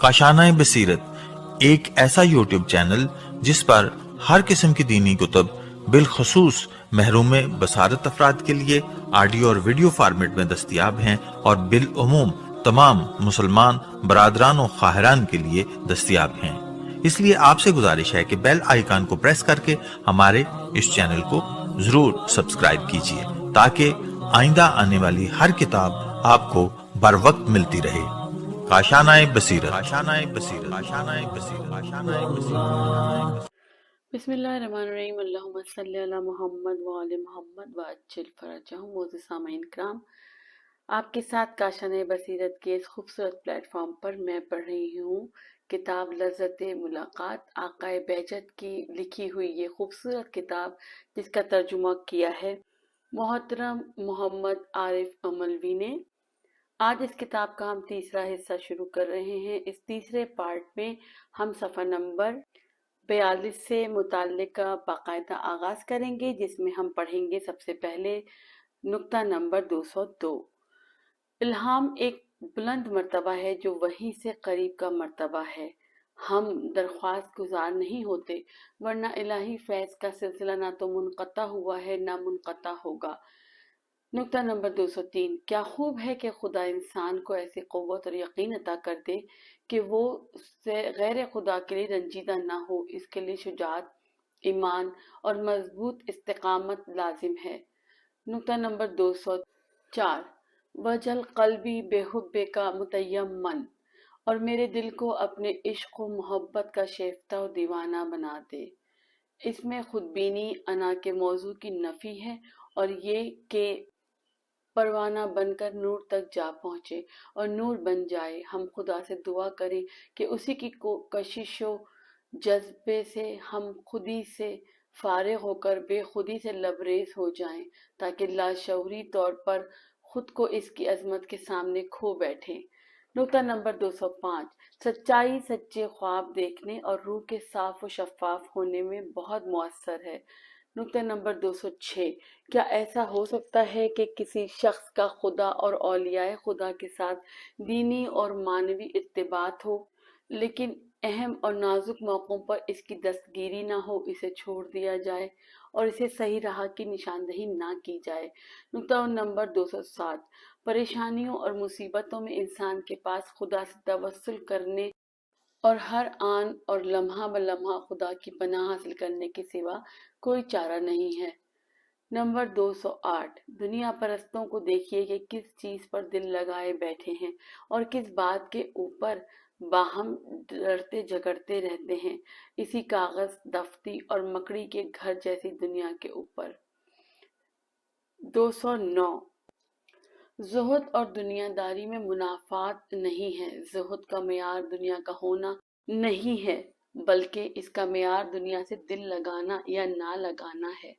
काशानाए बसीरत एक ऐसा YouTube channel जिस पर हर किस्म की दीनी कुतब बिलखसूस महरूम बसारत अफराद के लिए ऑडियो और वीडियो फॉर्मेट में दस्तयाब हैं और बिलउमूम तमाम मुसलमान बरादरान और ख्वाहिरान के लिए दस्तयाब हैं। इसलिए आपसे गुजारिश है कि बेल आइकन को प्रेस करके हमारे इस चैनल को जरूर सब्सक्राइब कीजिए ताकि आइंदा आने वाली हर किताब आपको बर वक्त मिलती रहे। काशानाए बसीरत, काशानाए बसीरत, काशानाए बसीरत, काशानाए बसीरत। बिस्मिल्लाहिर्रहमानिर्रहीम। अल्लाहुम्मा सल्ली अला मुहम्मद व आले मुहम्मद व अज्जिल फरजहुम। मोअज़्ज़िज़ सामीन किराम, आपके साथ काशानाए बसीरत के इस खूबसूरत प्लेटफॉर्म पर मैं पढ़ रही हूँ किताब लज़्ज़त मुलाकात, आकाए बेजत की लिखी हुई ये खूबसूरत किताब जिसका तर्जुमा किया है मोहतरम मोहम्मद आरिफ अमलवी ने। आज इस किताब का हम तीसरा हिस्सा शुरू कर रहे हैं। इस तीसरे पार्ट में हम सफ़ा नंबर 42 से मुताल्लिक बाकायदा आगाज करेंगे, जिसमें हम पढ़ेंगे सबसे पहले नुक्ता नंबर 202। इल्हाम एक बुलंद मर्तबा है जो वही से करीब का मर्तबा है। हम दरख्वास्त गुजार नहीं होते, वरना इलाही फैज़ का सिलसिला ना तो मुनक़ता हुआ है ना मुनक़ता होगा। नुक्ता नंबर 203। क्या खूब है कि खुदा इंसान को ऐसी क़ुव्वत और यकीन अता कर दे कि वो उससे गैर खुदा के लिए रंजीदा ना हो। इसके लिए शुजाअत, ईमान और मजबूत इस्तिकामत लाजिम है। नुक्ता नंबर 204। वजल कल्बी बेहुब्बे का मुतयम्मन, और मेरे दिल को अपने इश्क व मोहब्बत का शेफ्ता और दीवाना बना दे। इसमें खुदबीनी अना के मौजू की नफ़ी है और ये कि परवाना बनकर नूर तक जा पहुँचे और नूर बन जाए। हम खुदा से दुआ करें कि उसी की कशिशो जज्बे से हम खुदी से फारिग होकर बेखुदी से लबरेज हो जाएं, ताकि लाशऊरी तौर पर खुद को इसकी अजमत के सामने खो बैठें। नुक्ता नंबर 205। सच्चाई सच्चे ख्वाब देखने और रूह के साफ व शफाफ होने में बहुत मुअस्सर है। नुक्ता नंबर 206। क्या ऐसा हो सकता है कि किसी शख्स का खुदा और औलियाए खुदा के साथ दीनी और मानवी इत्तिबात हो, लेकिन अहम और नाजुक मौक़ों पर इसकी दस्तगीरी ना हो, इसे छोड़ दिया जाए और इसे सही राह की निशानदही ना की जाए। नुक्ता नंबर 207। परेशानियों और मुसीबतों में इंसान के पास खुदा से तवस्सुल करने और हर आन और लम्हा ब लम्हा खुदा की पनाह हासिल करने के सिवा कोई चारा नहीं है। नंबर 208। दुनिया परस्तों को देखिए कि किस चीज़ पर दिल लगाए बैठे हैं और किस बात के ऊपर बाहम लड़ते झगड़ते रहते हैं, इसी कागज दफ्ती और मकड़ी के घर जैसी दुनिया के ऊपर। 209। ज़ुहद और दुनियादारी में मुनाफात नहीं है। ज़ुहद का मेयार दुनिया का होना नहीं है, बल्कि इसका मेयार दुनिया से दिल लगाना या ना लगाना है।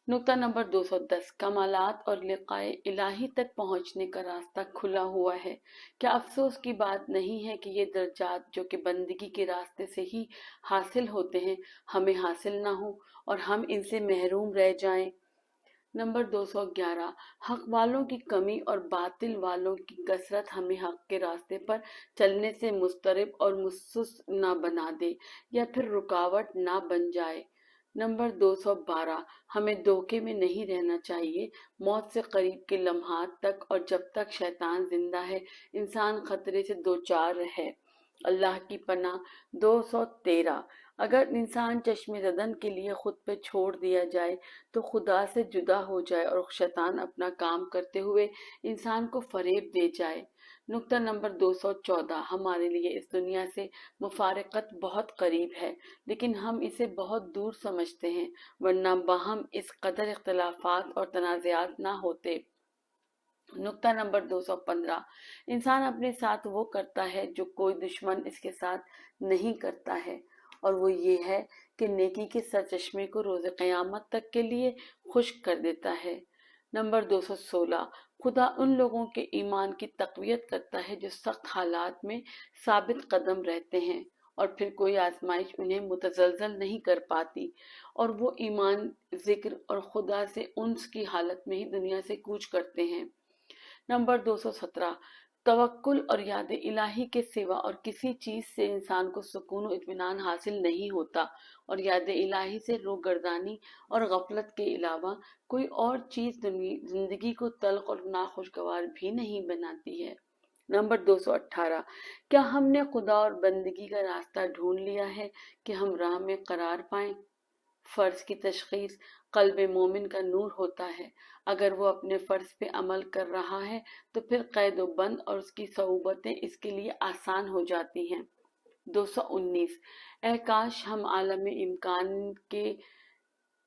नुक्ता नंबर 210। कमालात और लिक़ाए इलाही तक पहुँचने का रास्ता खुला हुआ है। क्या अफसोस की बात नहीं है कि ये दर्जात जो कि बंदगी के रास्ते से ही हासिल होते हैं, हमें हासिल ना हो और हम इनसे महरूम रह जाएं। नंबर 211। हक वालों की कमी और बातिल वालों की कसरत हमें हक के रास्ते पर चलने से मुस्तरब और मुस्सुस ना बना दे या फिर रुकावट ना बन जाए। नंबर 212। हमें धोखे में नहीं रहना चाहिए। मौत से करीब के लम्हात तक और जब तक शैतान जिंदा है, इंसान खतरे से दो चार है। अल्लाह की पनाह। 213। अगर इंसान चश्मे ज़दन के लिए खुद पे छोड़ दिया जाए तो खुदा से जुदा हो जाए और शैतान अपना काम करते हुए इंसान को फरेब दे जाए। नुक्ता नंबर 214। हमारे लिए इस दुनिया से मुफारकत बहुत करीब है, लेकिन हम इसे बहुत दूर समझते हैं, वरना बाहम इस कदर इख्तलाफात और तनाज़ात ना होते। नुक्ता नंबर 215। इंसान अपने साथ वो करता है जो कोई दुश्मन इसके साथ नहीं करता है, और वो ये है कि नेकी के सरचश्मे को रोज़ क़यामत तक के लिए खुश्क कर देता है। नंबर 216। खुदा उन लोगों के ईमान की तक़वियत करता है जो सख्त हालात में साबित कदम रहते हैं और फिर कोई आजमाइश उन्हें मुतज़लज़ल नहीं कर पाती और वो ईमान, जिक्र और खुदा से उन्स की हालत में ही दुनिया से कूच करते हैं। नंबर 217, तवक्कुल और याद इलाही के सिवा और किसी चीज से इंसान को सुकून और इत्मीनान हासिल नहीं होता और याद इलाही से रूगर्दानी और गफलत के अलावा कोई और चीज जिंदगी को तल्ख और नाखुशगवार भी नहीं बनाती है। नंबर 218, क्या हमने खुदा और बंदगी का रास्ता ढूंढ लिया है कि हम राह में करार पाएं? फर्ज की तशखीस कल्ब मोमिन का नूर होता है। अगर वो अपने फर्ज पे अमल कर रहा है तो फिर कैद व बंद और उसकी सऊबतें इसके लिए आसान हो जाती हैं। 219, ए काश हम आलम इम्कान के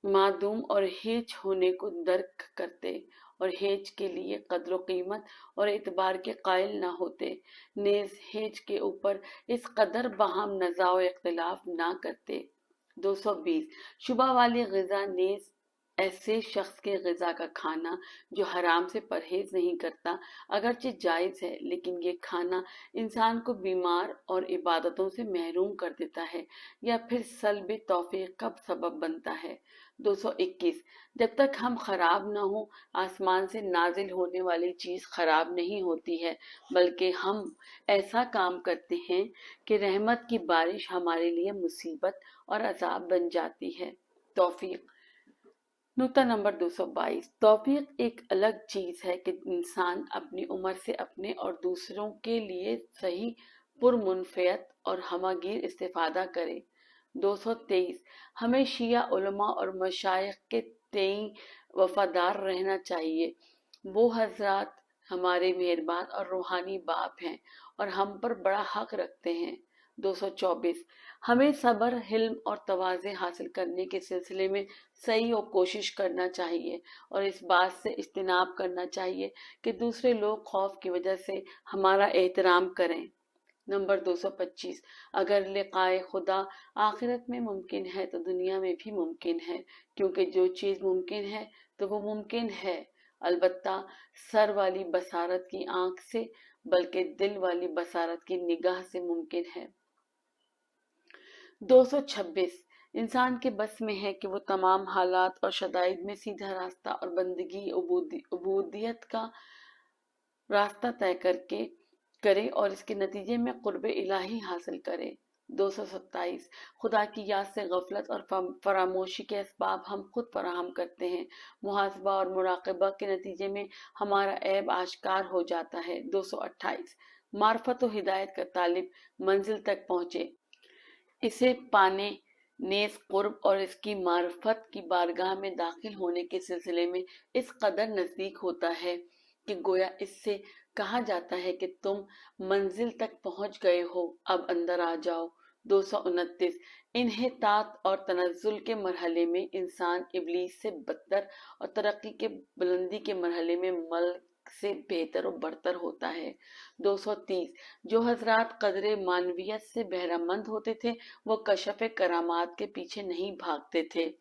मादूम और हेज होने को दर्क करते और हेज के लिए कद्र कीमत और एतबार के कायल ना होते, नेज हेज के ऊपर इस कदर बाहम नज़ाओ इख्तिलाफ ना करते। 220, शुबा वाली ग़िज़ा नेज़ ऐसे शख्स के ग़िज़ा का खाना जो हराम से परहेज नहीं करता अगरचे जायज़ है, लेकिन ये खाना इंसान को बीमार और इबादतों से महरूम कर देता है या फिर सल्ब तौफीक का सबब बनता है। 221, जब तक हम खराब ना हो, आसमान से नाजिल होने वाली चीज़ खराब नहीं होती है, बल्कि हम ऐसा काम करते हैं कि रहमत की बारिश हमारे लिए मुसीबत और अजाब बन जाती है। तौफीक। नुक्ता नंबर 222, तौफीक एक अलग चीज है कि इंसान अपनी उम्र से अपने और दूसरों के लिए सही पुरमुनफ़ियत और हमागीर इस्तिफादा करे। 223, हमें शिया उलमा और मशाइख के तेई वफादार रहना चाहिए। वो हजरात हमारे मेहरबान और रूहानी बाप हैं और हम पर बड़ा हक रखते हैं। 224, हमें सब्र, हिल्म और तवाज़े हासिल करने के सिलसिले में सही और कोशिश करना चाहिए और इस बात से इज्तिनाब करना चाहिए कि दूसरे लोग खौफ की वजह से हमारा एहतराम करें। नंबर 225, अगर लिक़ाए खुदा आखिरत में मुमकिन है तो दुनिया में भी मुमकिन है, क्योंकि जो चीज़ मुमकिन है तो वो मुमकिन है, अलबत्ता सर वाली बसारत की आंख से बल्कि दिल वाली बसारत की निगाह से मुमकिन है। 226, इंसान के बस में है कि वो तमाम हालात और शदाइद में सीधा रास्ता और बंदगी उबूदियत का रास्ता तय करके करे और इसके नतीजे में कुर्ब इलाही हासिल करे। 227, खुदा की याद से गफलत और फरामोशी के असबाब हम खुद फराहम करते हैं। मुहासबा और मुराकबा के नतीजे में हमारा ऐब आश्कार हो जाता है। 228, मार्फत व हिदायत का तालिब मंजिल तक पहुँचे, इसे पाने नेस कुर्ब और इसकी मार्फत की बारगाह में दाखिल होने के सिलसिले में इस कदर नजदीक होता है कि गोया इससे कहा जाता है कि तुम मंजिल तक पहुंच गए हो, अब अंदर आ जाओ। 229, इन्हितात और तनज़्ज़ुल के मरहले में इंसान इब्लीस से बदतर और तरक्की के बुलंदी के मरहले में मल्क से बेहतर और बरतर होता है। 230, जो हजरात कदरे मानवियत से बहरामंद होते थे वो कशफ़े करामात के पीछे नहीं भागते थे।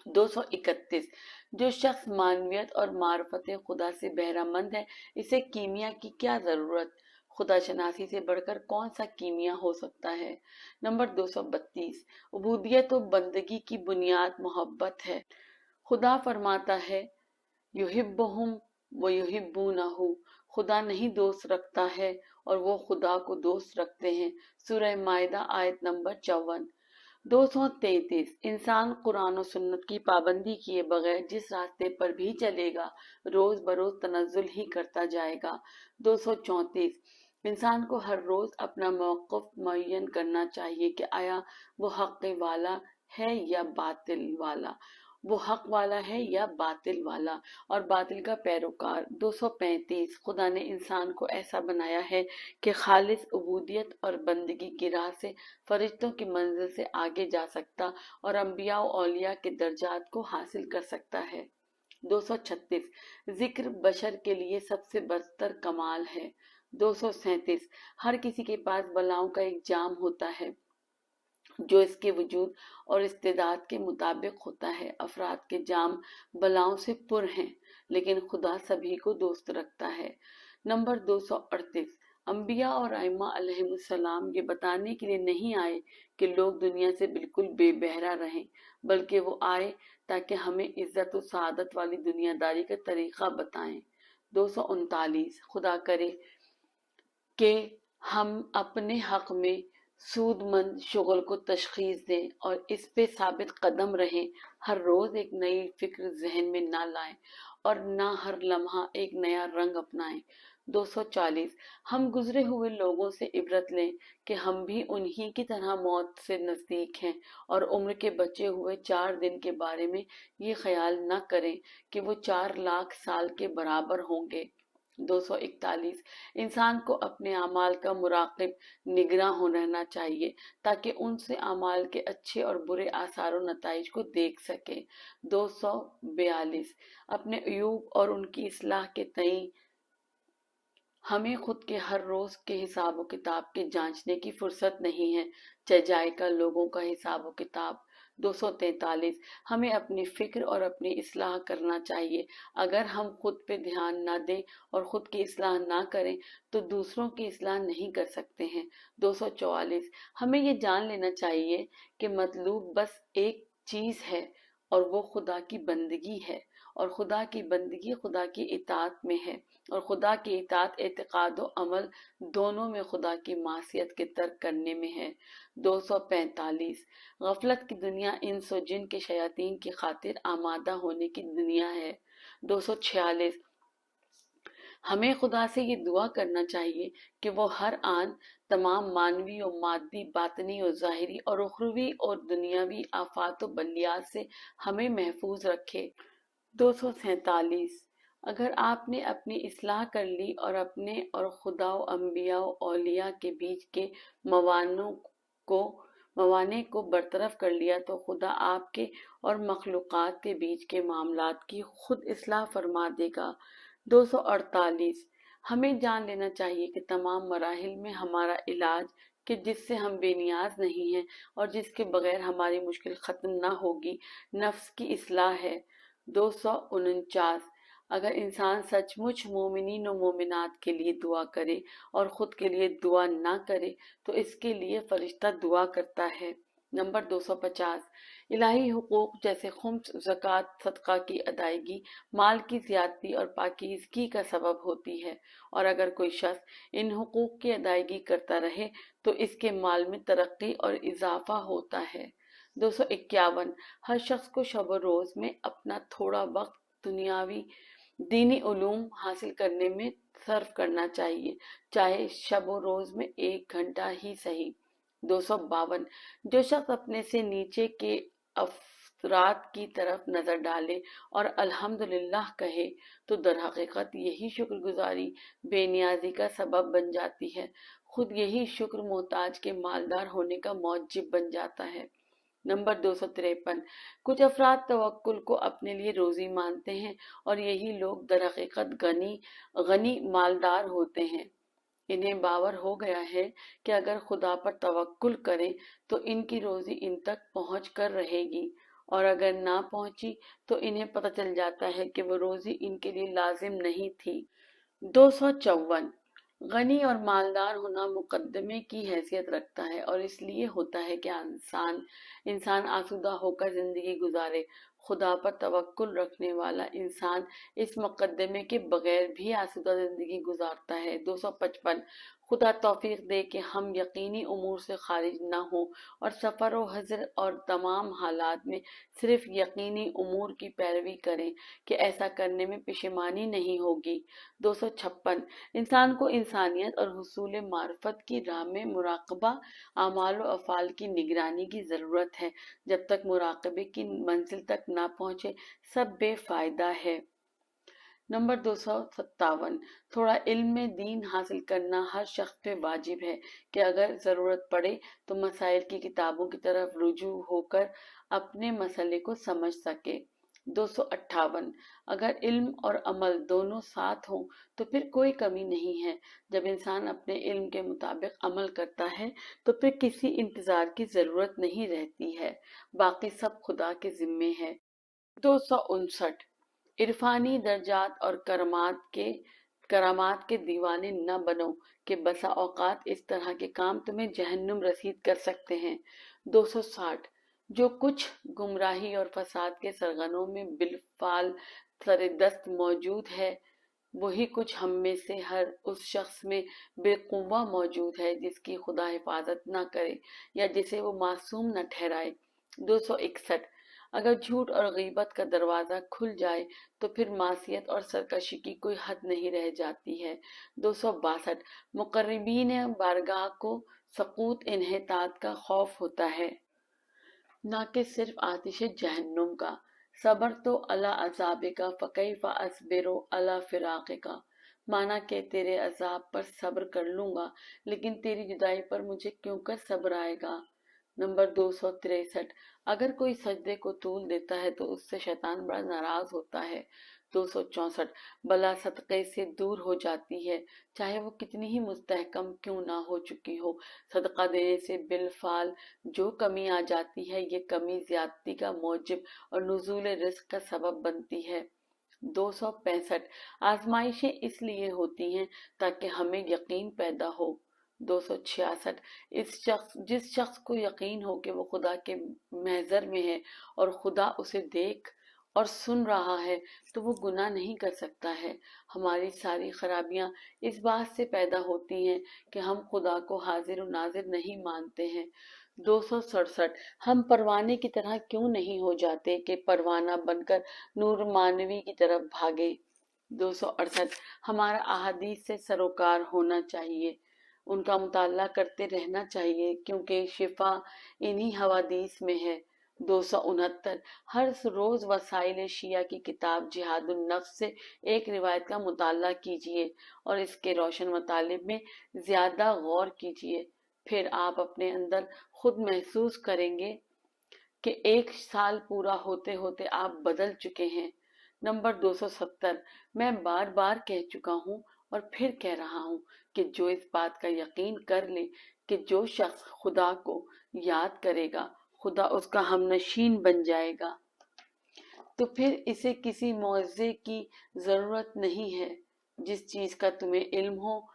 231, जो शख्स मानवियत और मार्फत खुदा से बहरामंद है, इसे कीमिया की क्या जरूरत, खुदा शनासी से बढ़कर कौन सा कीमिया हो सकता है। नंबर 232, उबूदियत और बंदगी की बुनियाद मोहब्बत है। खुदा फरमाता है, युहिब्बुहुम व युहिब्बूनहु, खुदा नहीं दोस्त रखता है और वो खुदा को दोस्त रखते हैं। सूरह माइदा आयत नंबर 54। 233, इंसान कुरान और सुन्नत की पाबंदी किए बगैर जिस रास्ते पर भी चलेगा रोज बरोज तनज़्ज़ुल ही करता जाएगा। 234, इंसान को हर रोज अपना मौक़िफ़ मुअय्यन करना चाहिए कि आया वो हक़ वाला है या बातिल वाला, वो हक वाला है या बातिल वाला और बातिल का पैरोकार। 235, खुदा ने इंसान को ऐसा बनाया है कि खालिस उबूदियत और बंदगी की राह से फरिश्तों की मंजिल से आगे जा सकता और अंबिया और औलिया के दर्जात को हासिल कर सकता है। 236, जिक्र बशर के लिए सबसे बरतर कमाल है। 237, हर किसी के पास बलाओं का एक जाम होता है जो इसके वजूद और इस्तेदाद के मुताबिक होता है। अफराद के जाम बलाओं से पुर हैं, लेकिन खुदा सभी को दोस्त रखता है। नंबर 238, انبیاء اور ائمہ علیہم السلام یہ بتانے کے لیے نہیں آئے کہ لوگ دنیا سے بالکل بے بہرا رہیں، بلکہ وہ آئے تاکہ ہمیں عزت و سعادت والی دنیا داری کا طریقہ بتائیں۔ 239 خدا کرے کہ ہم اپنے حق میں سود مند شغل کو تشخیص دیں اور اس پہ ثابت قدم رہیں، ہر روز ایک نئی فکر ذہن میں نہ لائیں اور نہ ہر لمحہ ایک نیا رنگ اپنائیں۔ 240 ہم گزرے ہوئے لوگوں سے عبرت لیں کہ ہم بھی انہی کی طرح موت سے نزدیک ہیں، اور عمر کے بچے ہوئے 4 دن کے بارے میں یہ خیال نہ کریں کہ وہ 4 لاکھ سال کے برابر ہوں گے۔ 241 انسان کو اپنے اعمال کا مراقب نگراں رہنا چاہیے تاکہ ان سے اعمال کے اچھے اور برے آثار و نتائج کو دیکھ سکے۔ 242 اپنے عیوب اور ان کی اصلاح کے تئیں ہمیں خود کے ہر روز کے حساب و کتاب کے جانچنے کی فرصت نہیں ہے، چہ جائے کا لوگوں کا حساب و کتاب۔ 243 ہمیں اپنی فکر اور اپنی اصلاح کرنا چاہیے۔ اگر ہم خود پہ دھیان نہ دیں اور خود کی اصلاح نہ کریں تو دوسروں کی اصلاح نہیں کر سکتے ہیں۔ 244 ہمیں یہ جان لینا چاہیے کہ مطلوب بس ایک چیز ہے اور وہ خدا کی بندگی ہے، اور خدا کی بندگی خدا کی اطاعت میں ہے، اور خدا کی اطاعت اعتقاد و عمل دونوں میں خدا کی معصیت کے ترک کرنے میں ہے۔ 245 غفلت کی دنیا انس و جن کے شیاطین کی خاطر آمادہ ہونے کی دنیا ہے۔ 246 ہمیں خدا سے یہ دعا کرنا چاہیے کہ وہ ہر آن تمام معنوی و مادی، باطنی و ظاہری اور اخروی اور دنیاوی آفات و بلیات سے ہمیں محفوظ رکھے۔ 247 اگر آپ نے اپنی اصلاح کر لی اور اپنے اور خدا و انبیاء و اولیاء کے بیچ کے موانع کو برطرف کر لیا تو خدا آپ کے اور مخلوقات کے بیچ کے معاملات کی خود اصلاح فرما دے گا۔ 248 ہمیں جان لینا چاہیے کہ تمام مراحل میں ہمارا علاج، کہ جس سے ہم بے نیاز نہیں ہیں اور جس کے بغیر ہماری مشکل ختم نہ ہوگی، نفس کی اصلاح ہے۔ 249 اگر انسان سچ مچ مومنین و مومنات کے لیے دعا کرے اور خود کے لیے دعا نہ کرے تو اس کے لیے فرشتہ دعا کرتا ہے۔ نمبر 250 الہی حقوق جیسے خمس، زکوٰۃ، صدقہ کی ادائیگی مال کی زیادتی اور پاکیزگی کا سبب ہوتی ہے، اور اگر کوئی شخص ان حقوق کی ادائیگی کرتا رہے تو اس کے مال میں ترقی اور اضافہ ہوتا ہے۔ 251 ہر شخص کو شب و روز میں اپنا تھوڑا وقت دنیاوی دینی علوم حاصل کرنے میں صرف کرنا چاہیے، چاہے شب و روز میں 1 گھنٹہ ہی صحیح۔ 252 جو شخص اپنے سے نیچے کے افراد کی طرف نظر ڈالے اور الحمدللہ کہے تو در حقیقت یہی شکر گزاری بے نیازی کا سبب بن جاتی ہے، خود یہی شکر محتاج کے مالدار ہونے کا موجب بن جاتا ہے۔ نمبر 253 کچھ افراد توکل کو اپنے لیے روزی مانتے ہیں اور یہی لوگ در حقیقت غنی مالدار ہوتے ہیں۔ انہیں باور ہو گیا ہے کہ اگر خدا پر توکل کریں تو ان کی روزی ان تک پہنچ کر رہے گی، اور اگر نہ پہنچی تو انہیں پتہ چل جاتا ہے کہ وہ روزی ان کے لیے لازم نہیں تھی۔ 254 غنی اور مالدار ہونا مقدمے کی حیثیت رکھتا ہے، اور اس لیے ہوتا ہے کہ انسان آسودہ ہو کر زندگی گزارے۔ خدا پر توکل رکھنے والا انسان اس مقدمے کے بغیر بھی آسودہ زندگی گزارتا ہے۔ 255 خدا توفیق دے کہ ہم یقینی امور سے خارج نہ ہوں اور سفر و حضر اور تمام حالات میں صرف یقینی امور کی پیروی کریں کہ ایسا کرنے میں پشیمانی نہیں ہوگی۔ 256 انسان کو انسانیت اور حصول معرفت کی راہ میں مراقبہ، اعمال و افعال کی نگرانی کی ضرورت ہے۔ جب تک مراقبے کی منزل تک نہ پہنچے سب بے فائدہ ہے۔ نمبر 257 تھوڑا علم دین حاصل کرنا ہر شخص پہ واجب ہے کہ اگر ضرورت پڑے تو مسائل کی کتابوں کی طرف رجوع ہو کر اپنے مسئلے کو سمجھ سکے۔ 258 اگر علم اور عمل دونوں ساتھ ہوں تو پھر کوئی کمی نہیں ہے۔ جب انسان اپنے علم کے مطابق عمل کرتا ہے تو پھر کسی انتظار کی ضرورت نہیں رہتی ہے، باقی سب خدا کے ذمے ہے۔ 259 عرفانی درجات اور کرامات کے करामात के दीवाने न बनो कि बसा औकात इस तरह के काम तुम्हें जहन्नुम रसीद कर सकते हैं। 260 जो कुछ गुमराही और फसाद के सरगनों में बिलफाल सरेदस्त मौजूद है, वही कुछ हम में से हर उस शख्स में बेकुवा मौजूद है जिसकी खुदा हिफाजत न करे या जिसे वो मासूम न ठहराए। 261 अगर झूठ और गीबत का दरवाजा खुल जाए तो फिर मासियत और सरकशी की कोई हद नहीं रह जाती है। 262 मुकर्रबीन बारगाह को सकूत इन्हितात का खौफ होता है, ना कि सिर्फ आतिश जहन्नुम का। सबर तो अला अजाबे का फ़कैफ़ अस्बिरो अला फिराक़े का, माना कि तेरे अजाब पर सब्र कर लूंगा लेकिन तेरी जुदाई पर मुझे क्यों कर सब्र आएगा। नंबर 263 अगर कोई सजदे को तूल देता है तो उससे शैतान बड़ा नाराज होता है। 264 बला सदक़े से दूर हो जाती है चाहे वो कितनी ही मुस्तहकम क्यों ना हो चुकी हो। सदका देने से बिलफाल जो कमी आ जाती है ये कमी ज्यादती का मौजिब और नुज़ूल रिस्क का सबब बनती है। 265 आजमाइशें इसलिए होती हैं ताकि हमें यकीन पैदा हो। 266 जिस शख्स को यकीन हो कि वो खुदा के महजर में है और खुदा उसे देख और सुन रहा है तो वो गुनाह नहीं कर सकता है। हमारी सारी खराबियां इस बात से पैदा होती हैं कि हम खुदा को हाजिर और नाजिर नहीं मानते हैं। 267 हम परवाने की तरह क्यों नहीं हो जाते कि परवाना बनकर नूर मानवी की तरफ भागे। 268 हमारा अहादीस से सरोकार होना चाहिए, उनका मुताला करते रहना चाहिए क्योंकि शिफा इन्हीं हवादीस में है। 269 हर रोज वसाइल शिया की किताब जिहादुन नफ्स से एक रिवायत का मुताला कीजिए और इसके रोशन मतालिब में ज्यादा गौर कीजिए, फिर आप अपने अंदर खुद महसूस करेंगे कि एक साल पूरा होते होते आप बदल चुके हैं। नंबर 270 मैं बार बार कह चुका हूँ और फिर कह रहा हूँ कि जो इस बात का यकीन कर ले कि जो शख्स खुदा को याद करेगा खुदा उसका हमनशीन बन जाएगा, तो फिर इसे किसी मुआवजे की जरूरत नहीं है। जिस चीज का तुम्हें इल्म हो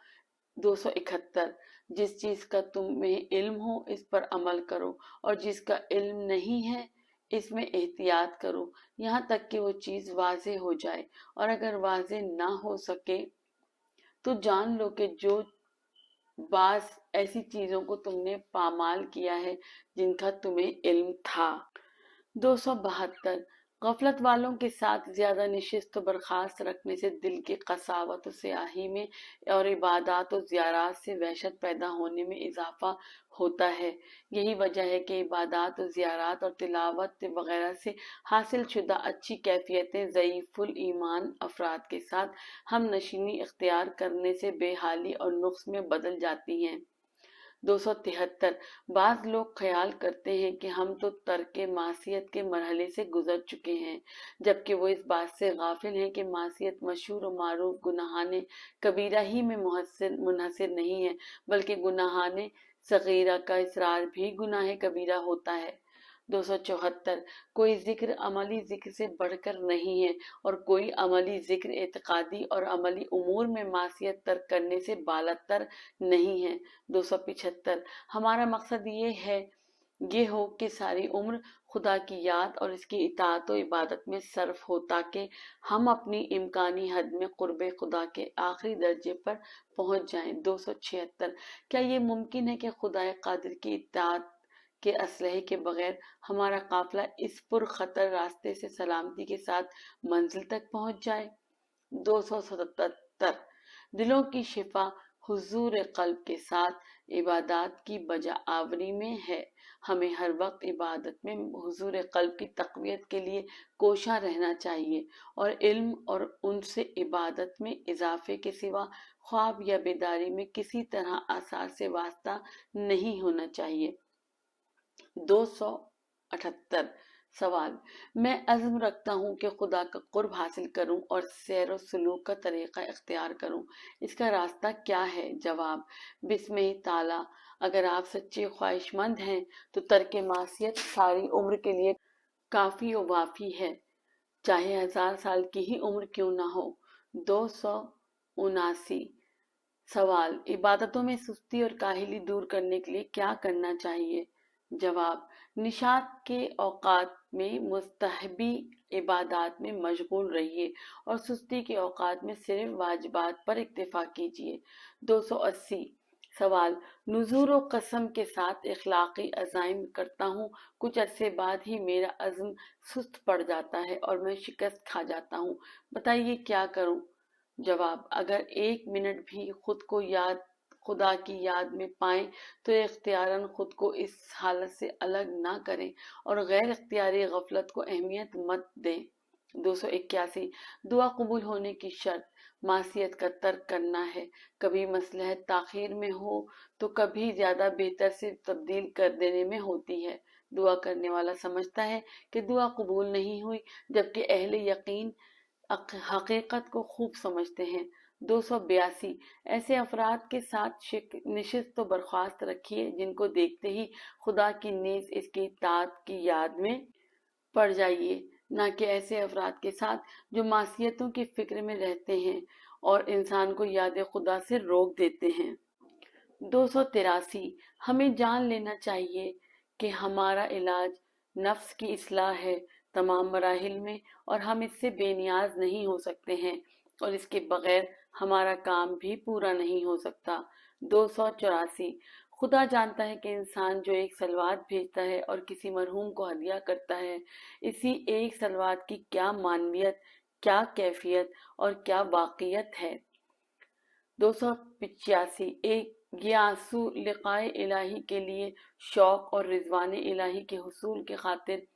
271 जिस चीज का तुम्हें इल्म हो इस पर अमल करो और जिसका इल्म नहीं है इसमें एहतियात करो यहाँ तक कि वो चीज वाजे हो जाए, और अगर वाजे ना हो सके तो जान लो कि जो बास ऐसी चीजों को तुमने पामाल किया है जिनका तुम्हें इल्म था। 272 गफलत वालों के साथ ज्यादा नशिस्त व बर्खास्त रखने से दिल की कसावत और स्याही में और इबादत और ज़ियारत से वहशत पैदा होने में इजाफा होता है। यही वजह है कि इबादत और ज़ियारत और तिलावत वगैरह से हासिल शुदा अच्छी कैफियतें ज़ईफुल ईमान अफराद के साथ हम नशीनी इख्तियार करने से बेहाली और नुक्स में बदल जाती हैं। 273 बाज लोग ख्याल करते हैं कि हम तो तर्क मासियत के मरहले से गुजर चुके हैं, जबकि वो इस बात से गाफिल हैं कि मासियत मशहूर और मारूफ गुनाहाने कबीरा ही में मुनहसर नहीं है, बल्कि गुनाहाने सगीरा का इसरार भी गुनाह कबीरा होता है। 274 कोई जिक्र अमली जिक्र से बढ़कर नहीं है और कोई अमली जिक्र एतकादी और अमली उमूर में मासियत तर्क करने से बालतर नहीं है। 275 हमारा मकसद ये हो कि सारी उम्र खुदा की याद और इसकी इताअत व इबादत में सर्फ हो ताकि हम अपनी इम्कानी हद में कुर्बे खुदा के आखिरी दर्जे पर पहुंच जाएं। 276 क्या ये मुमकिन है कि खुदा कादिर की इताअत के असलहे के बगैर हमारा काफिला इस पुरखतर रास्ते से सलामती के साथ मंजिल तक पहुंच जाए। 277 दिलों की शिफा हुजूर कल्ब के साथ इबादत की बजा आवरी में है। हमें हर वक्त इबादत में हुजूर कल्ब की तकवीत के लिए कोशा रहना चाहिए और इल्म और उनसे इबादत में इजाफे के सिवा ख्वाब या बेदारी में किसी तरह आसार से वास्ता नहीं होना चाहिए। 278 सवाल मैं अज़्म रखता हूँ कि खुदा का कुर्ब हासिल करूँ और सैर सलूक का तरीक़ा इख्तियार करूँ, इसका रास्ता क्या है? जवाब बिस्मिल्लाह ताला अगर आप सच्चे ख्वाहिशमंद हैं तो तर्क मासियत सारी उम्र के लिए काफ़ी और वाफ़ी है, चाहे 1000 साल की ही उम्र क्यों ना हो। 200 79। सवाल, इबादतों में सुस्ती और काहिली दूर करने के लिए क्या करना चाहिए? जवाब, निशात के औकात में मुस्तहबी इबादात में मशगूल रहिए और सुस्ती के औकात में सिर्फ वाजिबात पर इक्तिफा कीजिए। 280। सवाल, नुज़ूर व कसम के साथ इखलाकी अज़ाइम करता हूँ, कुछ अरसे बाद ही मेरा अज़्म सुस्त पड़ जाता है और मैं शिकस्त खा जाता हूँ, बताइए क्या करूँ? जवाब, अगर 1 मिनट भी खुदा की याद में पाएं तो इख्तियारन खुद को इस हालत से अलग ना करें और गैर इख्तियारी गफलत को अहमियत मत दें। 281। दुआ कबूल होने की शर्त मासियत का तर्क करना है। कभी मसलहत ताखीर में हो तो कभी ज्यादा बेहतर से तब्दील कर देने में होती है। दुआ करने वाला समझता है कि दुआ कबूल नहीं हुई, जबकि अहले यकीन हकीकत को खूब समझते हैं। 282। ऐसे अफराद के साथ निशिस्त तो बर्खास्त रखिए जिनको देखते ही खुदा की नेज़ इसकी इताअत की याद में पड़ जाइए, ना कि ऐसे अफराद के साथ जो मासियतों की फिक्र में रहते हैं और इंसान को याद खुदा से रोक देते हैं। 283। हमें जान लेना चाहिए कि हमारा इलाज नफ्स की इस्लाह है तमाम मराहिल में, और हम इससे बेनियाज नहीं हो सकते हैं और इसके बगैर हमारा काम भी पूरा नहीं हो सकता। 284। खुदा जानता है कि इंसान जो एक सलवात भेजता है और किसी मरहूम को हदिया करता है, इसी एक सलवात की क्या मानवियत, क्या कैफियत और क्या वाक़ियत है। 285। ये आंसू लिकाए इलाही के लिए शौक और रिजवान इलाही के हुसूल के खातिर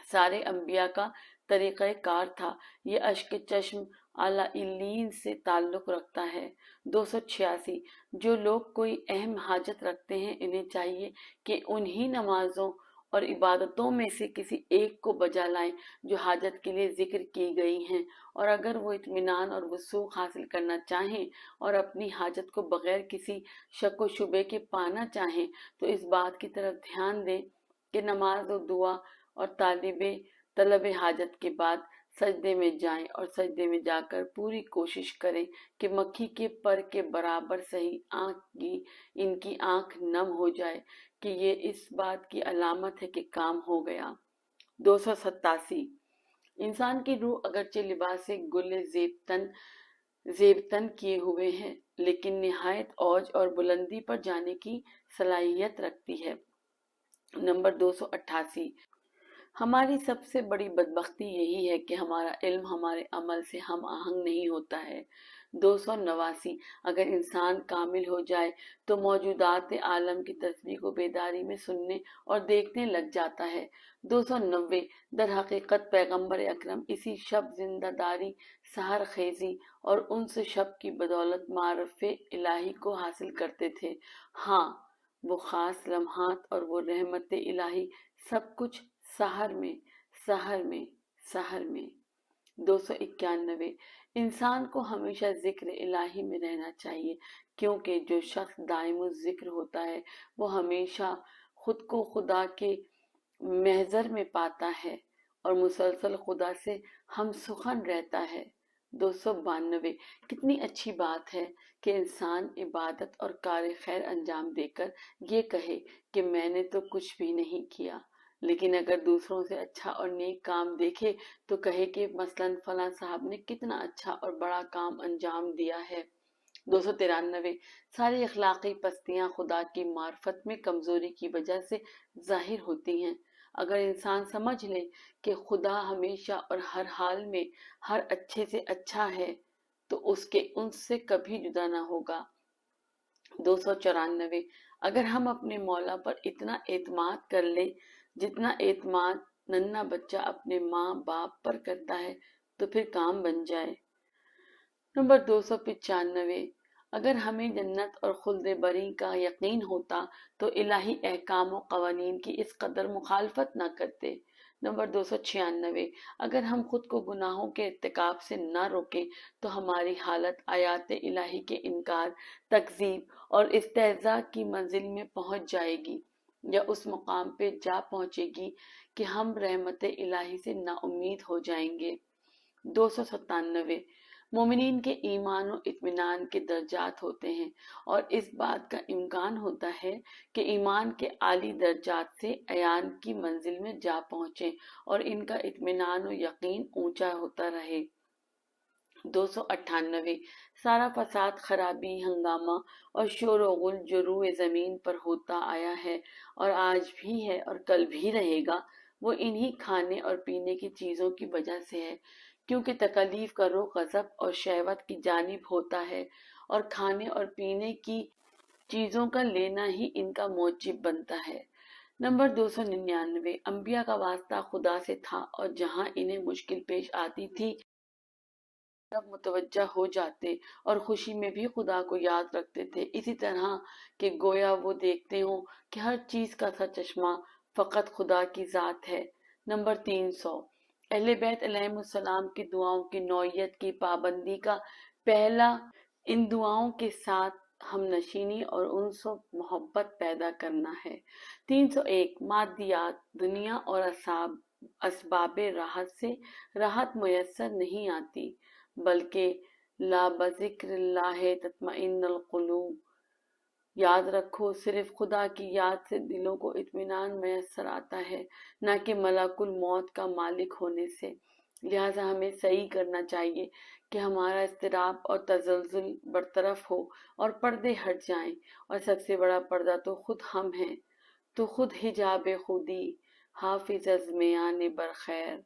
सारे अंबिया का तरीक़ा कार था। ये अश्क चश्म आला इल्लीन से ताल्लुक़ रखता है। 286। जो लोग कोई अहम हाजत रखते हैं, इन्हें चाहिए कि उन्हीं नमाजों और इबादतों में से किसी एक को बजा लाएं जो हाजत के लिए जिक्र की गई हैं, और अगर वो इत्मीनान और वसूख हासिल करना चाहें और अपनी हाजत को बगैर किसी शक व शुबे के पाना चाहें तो इस बात की तरफ ध्यान दें कि नमाज और दुआ और तलब हाजत के बाद सजदे में जाएं और सजदे में जाकर पूरी कोशिश करें कि मक्खी के पर के बराबर सही इनकी आंख नम हो जाए कि ये इस बात की अलामत है कि काम हो गया। 287। इंसान की रूह अगरचे लिबास से गुल जेबतन किए हुए हैं, लेकिन निहायत औज और बुलंदी पर जाने की सलाहियत रखती है। नंबर 288। हमारी सबसे बड़ी बदबख्ती यही है कि हमारा इल्म हमारे अमल से हम आहंग नहीं होता है। 289। अगर इंसान कामिल हो जाए तो मौजूदात आलम की तस्बीह को बेदारी में सुनने और देखने लग जाता है। 290। दर हकीकत पैगम्बर अकरम इसी शब जिंदादारी, सहर खेजी और उनसे शब की बदौलत मारफ़े इलाही को हासिल करते थे। हाँ, वो खास लम्हात और वो रहमत इलाही सब कुछ सहर में, सहर में, सहर में। 291। इंसान को हमेशा जिक्र इलाही में रहना चाहिए, क्योंकि जो शख्स दाइम जिक्र होता है वो हमेशा खुद को खुदा के महजर में पाता है और मुसलसल खुदा से हम सुखन रहता है। 292। कितनी अच्छी बात है कि इंसान इबादत और कार खैर अंजाम देकर ये कहे कि मैंने तो कुछ भी नहीं किया, लेकिन अगर दूसरों से अच्छा और नेक काम देखे तो कहे कि मसलन फलां साहब ने कितना अच्छा और बड़ा काम अंजाम दिया है। 293। सारी अखलाकी पस्तियां खुदा की मार्फत में कमजोरी की वजह से जाहिर होती हैं। अगर इंसान समझ ले कि खुदा हमेशा और हर हाल में हर अच्छे से अच्छा है तो उससे कभी जुदा ना होगा। 294। अगर हम अपने मौला पर इतना एतमाद कर ले जितना एतमाद नन्हा बच्चा अपने माँ बाप पर करता है तो फिर काम बन जाए। नंबर 295। अगर हमें जन्नत और खुल्द बरी का यकीन होता तो इलाही अहकाम और कवानीन की इस कदर मुखालफत न करते। नंबर 296। अगर हम खुद को गुनाहों के इर्तिकाब से न रोकें तो हमारी हालत आयात इलाही के इनकार, तकजीब और इस्तेहज़ा की मंजिल में पहुंच जाएगी या उस मुकाम पे जा पहुंचेगी कि हम रहमत इलाही से नाउम्मीद हो जाएंगे। 297। مومنین کے ایمان و اطمینان کے درجات ہوتے ہیں، اور اس بات کا امکان ہوتا ہے کہ ایمان کے عالی درجات سے عیان کی منزل میں جا پہنچیں اور ان کا اطمینان و یقین اونچا ہوتا رہے۔ 298 سارا فساد، خرابی، ہنگامہ اور شور و غل جو روئے زمین پر ہوتا آیا ہے اور آج بھی ہے اور کل بھی رہے گا، وہ انہی کھانے اور پینے کی چیزوں کی وجہ سے ہے، کیونکہ تکالیف کا رخ غضب اور شہوت کی جانب ہوتا ہے، اور کھانے اور پینے کی چیزوں کا لینا ہی ان کا موجب بنتا ہے۔ نمبر 299 انبیاء کا واسطہ خدا سے تھا، اور جہاں انہیں مشکل پیش آتی تھی طرف متوجہ ہو جاتے اور خوشی میں بھی خدا کو یاد رکھتے تھے، اسی طرح کہ گویا وہ دیکھتے ہوں کہ ہر چیز کا سرچشمہ فقط خدا کی ذات ہے۔ نمبر 300 اہل بیت علیہم السلام کی دعاؤں کی نوعیت کی پابندی کا پہلا ان دعاؤں کے ساتھ ہم نشینی اور انس و محبت پیدا کرنا ہے۔ 301 مادیات، دنیا اور اسباب راحت سے راحت میسر نہیں آتی، بلکہ لا بذکر اللہ تطمئن القلوب۔ یاد رکھو، صرف خدا کی یاد سے دلوں کو اطمینان میسر آتا ہے، نہ کہ ملک الموت کا مالک ہونے سے۔ لہٰذا ہمیں صحیح کرنا چاہیے کہ ہمارا اضطراب اور تزلزل برطرف ہو اور پردے ہٹ جائیں، اور سب سے بڑا پردہ تو خود ہم ہیں۔ تو خود حجاب خودی حافظ از میان برخیر،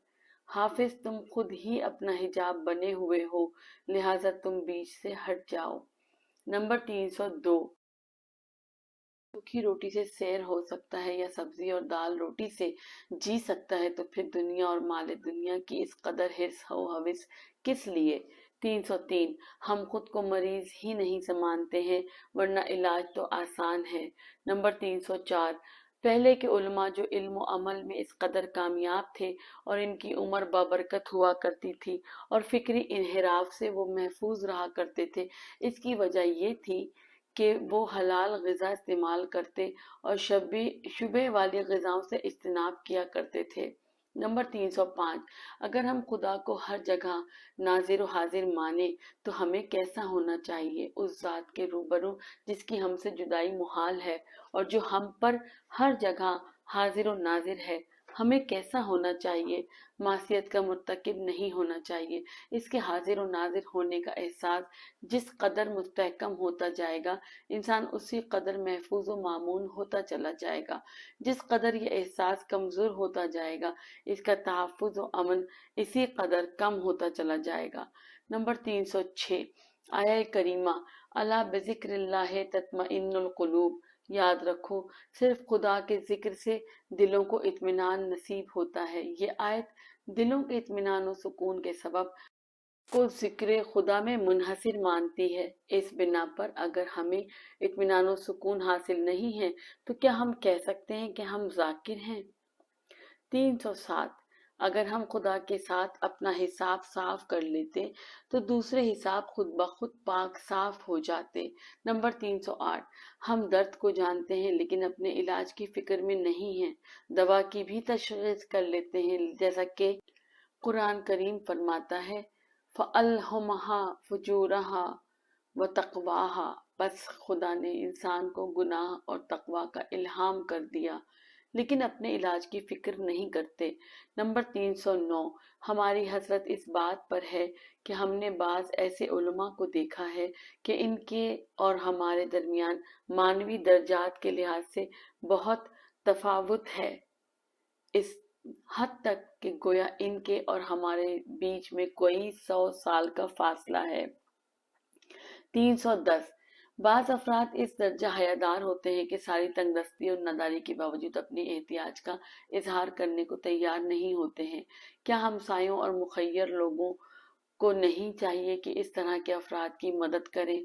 حافظ تم خود ہی اپنا حجاب بنے ہوئے ہو، لہٰذا تم بیچ سے ہٹ جاؤ۔ نمبر 302 سوکھی روٹی سے سیر ہو سکتا ہے یا سبزی اور دال روٹی سے جی سکتا ہے، تو پھر دنیا اور مال دنیا کی اس قدر حرص و ہوس کس لیے؟ 303 ہم خود کو مریض ہی نہیں مانتے ہیں، ورنہ علاج تو آسان ہے۔ نمبر 304 پہلے کے علماء جو علم و عمل میں اس قدر کامیاب تھے اور ان کی عمر بابرکت ہوا کرتی تھی اور فکری انحراف سے وہ محفوظ رہا کرتے تھے، اس کی وجہ یہ تھی کہ وہ حلال غذا استعمال کرتے اور شبہ والی غذاؤں سے اجتناب کیا کرتے تھے۔ نمبر 305 اگر ہم خدا کو ہر جگہ ناظر و حاضر مانیں تو ہمیں کیسا ہونا چاہیے؟ اس ذات کے روبرو جس کی ہم سے جدائی محال ہے اور جو ہم پر ہر جگہ حاضر و ناظر ہے، ہمیں کیسا ہونا چاہیے؟ معصیت کا مرتکب نہیں ہونا چاہیے۔ اس کے حاضر و ناظر ہونے کا احساس جس قدر مستحکم ہوتا جائے گا، انسان اسی قدر محفوظ و مامون ہوتا چلا جائے گا۔ جس قدر یہ احساس کمزور ہوتا جائے گا، اس کا تحفظ و امن اسی قدر کم ہوتا چلا جائے گا۔ نمبر 306 آیہ کریمہ الا بذکر اللہ تطمئن القلوب۔ یاد رکھو، صرف خدا کے ذکر سے دلوں کو اطمینان نصیب ہوتا ہے۔ یہ آیت دلوں کے اطمینان و سکون کے سبب کو ذکر خدا میں منحصر مانتی ہے۔ اس بنا پر اگر ہمیں اطمینان و سکون حاصل نہیں ہے تو کیا ہم کہہ سکتے ہیں کہ ہم ذاکر ہیں؟ 307 اگر ہم خدا کے ساتھ اپنا حساب صاف کر لیتے تو دوسرے حساب خود بخود پاک صاف ہو جاتے۔ نمبر 308 ہم درد کو جانتے ہیں لیکن اپنے علاج کی فکر میں نہیں ہیں، دوا کی بھی تشخیص کر لیتے ہیں، جیسا کہ قرآن کریم فرماتا ہے فَأَلْهَمَهَا فُجُورَهَا وَتَقْوَاهَا بس خدا نے انسان کو گناہ اور تقوی کا الہام کر دیا، لیکن اپنے علاج کی فکر نہیں کرتے۔ نمبر 309 ہماری حسرت اس بات پر ہے کہ ہم نے بعض ایسے علماء کو دیکھا ہے کہ ان کے اور ہمارے درمیان معنوی درجات کے لحاظ سے بہت تفاوت ہے، اس حد تک کہ گویا ان کے اور ہمارے بیچ میں کوئی 100 سال کا فاصلہ ہے۔ 310 بعض افراد اس درجہ حیادار ہوتے ہیں کہ ساری تنگ دستی اور ناداری کے باوجود اپنی احتیاج کا اظہار کرنے کو تیار نہیں ہوتے ہیں۔ کیا ہمسایوں اور مخیر لوگوں کو نہیں چاہیے کہ اس طرح کے افراد کی مدد کریں؟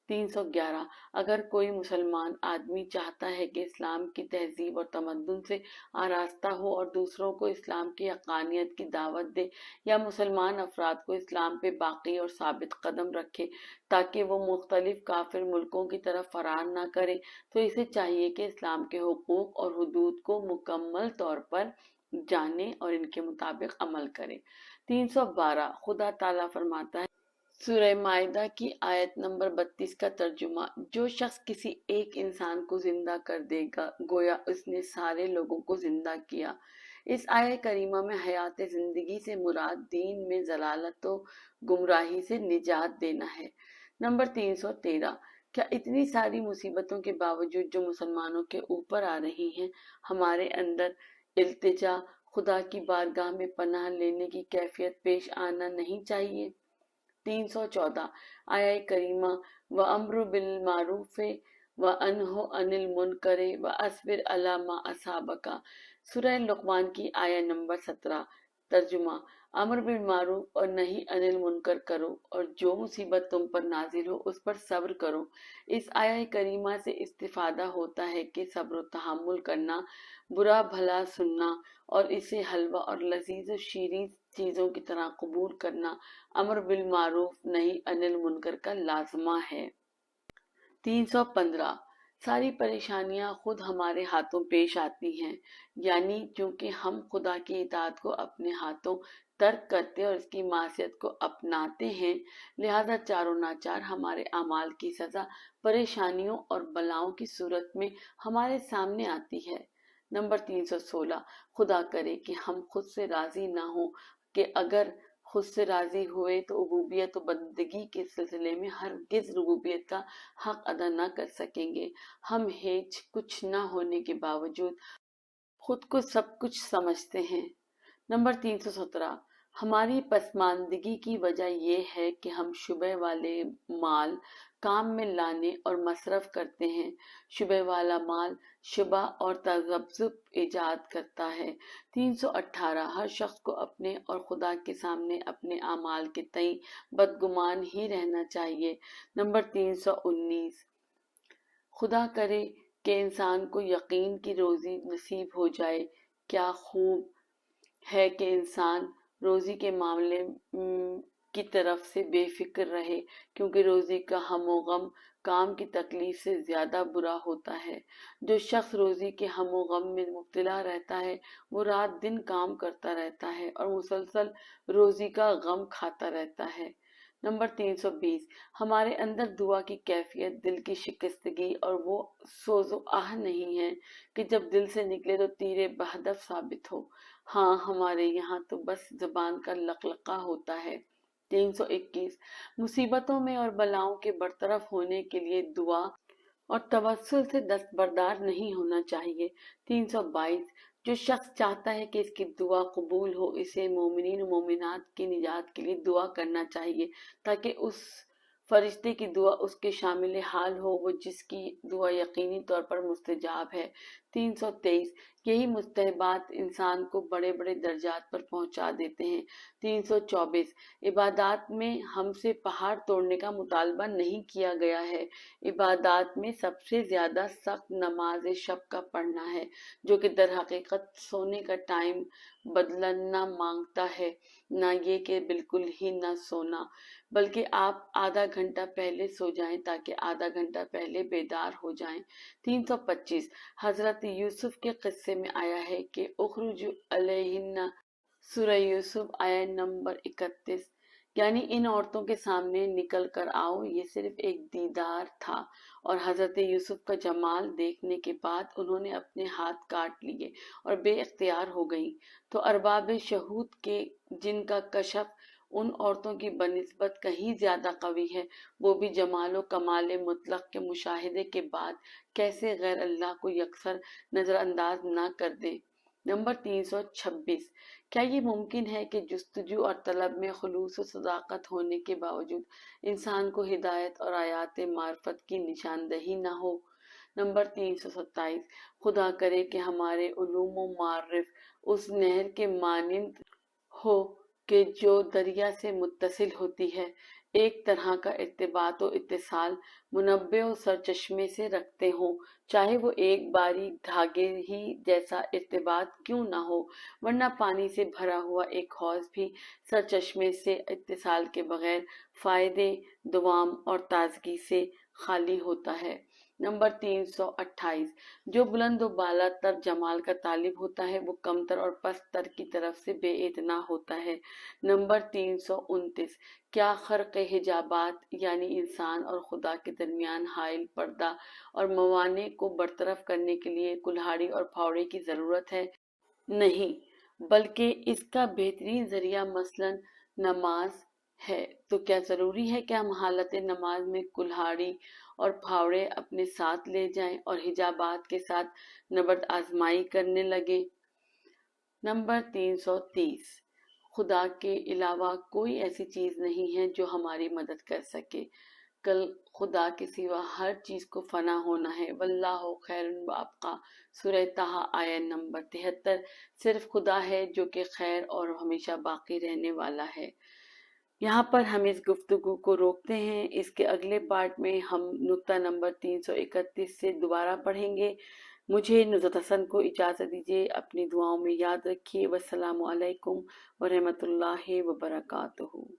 311 اگر کوئی مسلمان آدمی چاہتا ہے کہ اسلام کی تہذیب اور تمدن سے آراستہ ہو اور دوسروں کو اسلام کی حقانیت کی دعوت دے یا مسلمان افراد کو اسلام پہ باقی اور ثابت قدم رکھے تاکہ وہ مختلف کافر ملکوں کی طرف فرار نہ کرے، تو اسے چاہیے کہ اسلام کے حقوق اور حدود کو مکمل طور پر جانے اور ان کے مطابق عمل کرے۔ 312 خدا تعالیٰ فرماتا ہے सूरह माइदा की आयत नंबर 32 का तर्जुमा। जो शख्स किसी एक इंसान को जिंदा कर देगा गोया उसने सारे लोगों को जिंदा किया। इस आयत करीमा में हयात जिंदगी से मुराद दीन में जलालत व गुमराही से निजात देना है। नंबर 313। क्या इतनी सारी मुसीबतों के बावजूद जो मुसलमानों के ऊपर आ रही हैं, हमारे अंदर इल्तिजा, खुदा की बारगाह में पनाह लेने की कैफियत पेश आना नहीं चाहिए? 314। आया करीमा व अम्र बिल मारूफ व अनहो अनिल मुनकरे व अस्बिर अला मा असाबका। सूरह लुकमान की आया नंबर 17। तर्जुमा। अमर बिल मारूफ और नहीं अनिल मुनकर करो और जो मुसीबत तुम पर नाजिल हो उस पर सब्र करो। इस आया करीमा से इस्तिफादा होता है कि सब्र व तहम्मुल करना, बुरा भला सुनना और इसे हलवा और लजीज व शीरीन चीजों की तरह कबूल करना अमर बिल मारूफ नहीं अनिल मुनकर का लाजमा है। 315। सारी परेशानियां खुद हमारे हाथों पेश आती हैं, यानी क्योंकि हम खुदा की इताअत को अपने हाथों तर्क करते और इसकी मासियत को अपनाते हैं, लिहाजा चारों नाचार हमारे अमाल की सजा परेशानियों और बलाओं की सूरत में हमारे सामने आती है। नंबर 316। खुदा करे कि हम खुद से राजी ना हो कि अगर खुद से राजी हुए तो उबूबियत और बंदगी के सिलसिले में हरगिज रुबूबियत का हक अदा न कर सकेंगे। हम हेज कुछ न होने के बावजूद खुद को सब कुछ समझते हैं। नंबर 317। हमारी पसमानदगी की वजह यह है कि हम शुबह वाले माल काम में लाने और मसरफ करते हैं। शुबह वाला माल शुबह और तज़ब्ज़ुब ईजाद करता है। 318। हर शख्स को अपने और खुदा के सामने अपने आमाल के तई बदगुमान ही रहना चाहिए। नंबर 319। खुदा करे कि इंसान को यकीन की रोजी नसीब हो जाए। क्या खूब है कि इंसान रोजी के मामले की तरफ से बेफिक्र रहे, क्योंकि रोजी का हमो गम काम की तकलीफ से ज्यादा बुरा होता है। जो शख्स रोजी के हमो गम में मुब्तला रहता है वो रात दिन काम करता रहता है और मुसलसल रोजी का गम खाता रहता है। नंबर 320। हमारे अंदर दुआ की कैफियत दिल की शिकस्तगी और वो सोजो आह नहीं है कि जब दिल से निकले तो तीरे बहदफ साबित हो। हाँ, हमारे यहाँ तो बस जबान का लकलका होता है। 321। मुसीबतों में और बलाओं के बरतरफ होने के लिए दुआ और तवस्सुल से दस्तबरदार नहीं होना चाहिए। 322। जो शख्स चाहता है कि इसकी दुआ कबूल हो, इसे मोमिनीन और मोमिनात की निजात के लिए दुआ करना चाहिए, ताकि उस फरिश्ते की दुआ उसके शामिल हाल हो, वो जिसकी दुआ यकीनी तौर पर मुस्तजाब है। 323। यही मुस्तहबात इंसान को बड़े बड़े दर्जात पर पहुंचा देते हैं। 324। इबादत में हमसे पहाड़ तोड़ने का मुतालबा नहीं किया गया है। इबादत में सबसे ज्यादा सख्त नमाज शब का पढ़ना है, जो कि दर हकीकत सोने का टाइम बदलना मांगता है, ना ये कि बिल्कुल ही ना सोना, बल्कि आप आधा घंटा पहले सो जाएं ताकि आधा घंटा पहले बेदार हो जाएं। 325। हजरत यूसुफ के किस्से में आया है कि उखरुज अलैहिन्ना, सूरह यूसुफ आया नंबर 31, यानी इन औरतों के सामने निकल कर आओ। ये सिर्फ एक दीदार था और हजरत यूसुफ का जमाल देखने के बाद उन्होंने अपने हाथ काट लिए और बेख्तियार हो गईं। तो अरबाब शहूद के जिनका कशफ उन औरतों की बनिस्बत कहीं ज्यादा कवी है, वो भी जमालो कमाल मुतलक के मुशाहिदे के बाद कैसे गैर अल्लाह को यकसर नजरअंदाज ना कर दे। नंबर 326। क्या ये मुमकिन है कि जुस्तजू और तलब में खुलूस और सदाकत होने के बावजूद इंसान को हिदायत और आयात मार्फत की निशानदही न हो? नंबर 327। खुदा करे कि हमारे उलूम व मारिफ उस नहर के मानिंद हो कि जो दरिया से मुत्तसिल होती है, एक तरह का इर्तिबात व इत्तिसाल मुनब्बे व सरचश्मे से रखते हों, चाहे वो एक बारीक धागे ही जैसा इर्तिबात क्यों ना हो, वरना पानी से भरा हुआ एक हौज भी सरचश्मे से इत्तिसाल के बगैर फायदे, दुआम और ताजगी से खाली होता है। नंबर 328, जो बुलंद व बाला तर जमाल का तालिब होता है वो कमतर और पस्त तर की तरफ से बेइतना होता है। नंबर 329, क्या खर्क हिजाबात यानी इंसान और खुदा के दरमियान हाइल पर्दा और मवाने को बरतरफ करने के लिए कुल्हाड़ी और फावड़े की ज़रूरत है? नहीं, बल्कि इसका बेहतरीन ज़रिया मसलन नमाज है। तो क्या ज़रूरी है कि हम हालत नमाज में कुल्हाड़ी और फावड़े अपने साथ ले जाएं और हिजाबात के साथ नबर्द आजमाई करने लगे? नंबर 330, खुदा के अलावा कोई ऐसी चीज़ नहीं है जो हमारी मदद कर सके। कल खुदा के सिवा हर चीज़ को फना होना है। वल्लाहु खैरुन व अबका, सूरह ताहा आयत नंबर 73। सिर्फ खुदा है जो कि खैर और हमेशा बाकी रहने वाला है। यहाँ पर हम इस गुफ्तगू को रोकते हैं। इसके अगले पार्ट में हम नुक्ता नंबर 331 से दोबारा पढ़ेंगे। मुझे नुज़रत हसन को इजाज़त दीजिए। अपनी दुआओं में याद रखिए। वस्सलामु अलैकुम व रहमतुल्लाहि व बरकातुहू।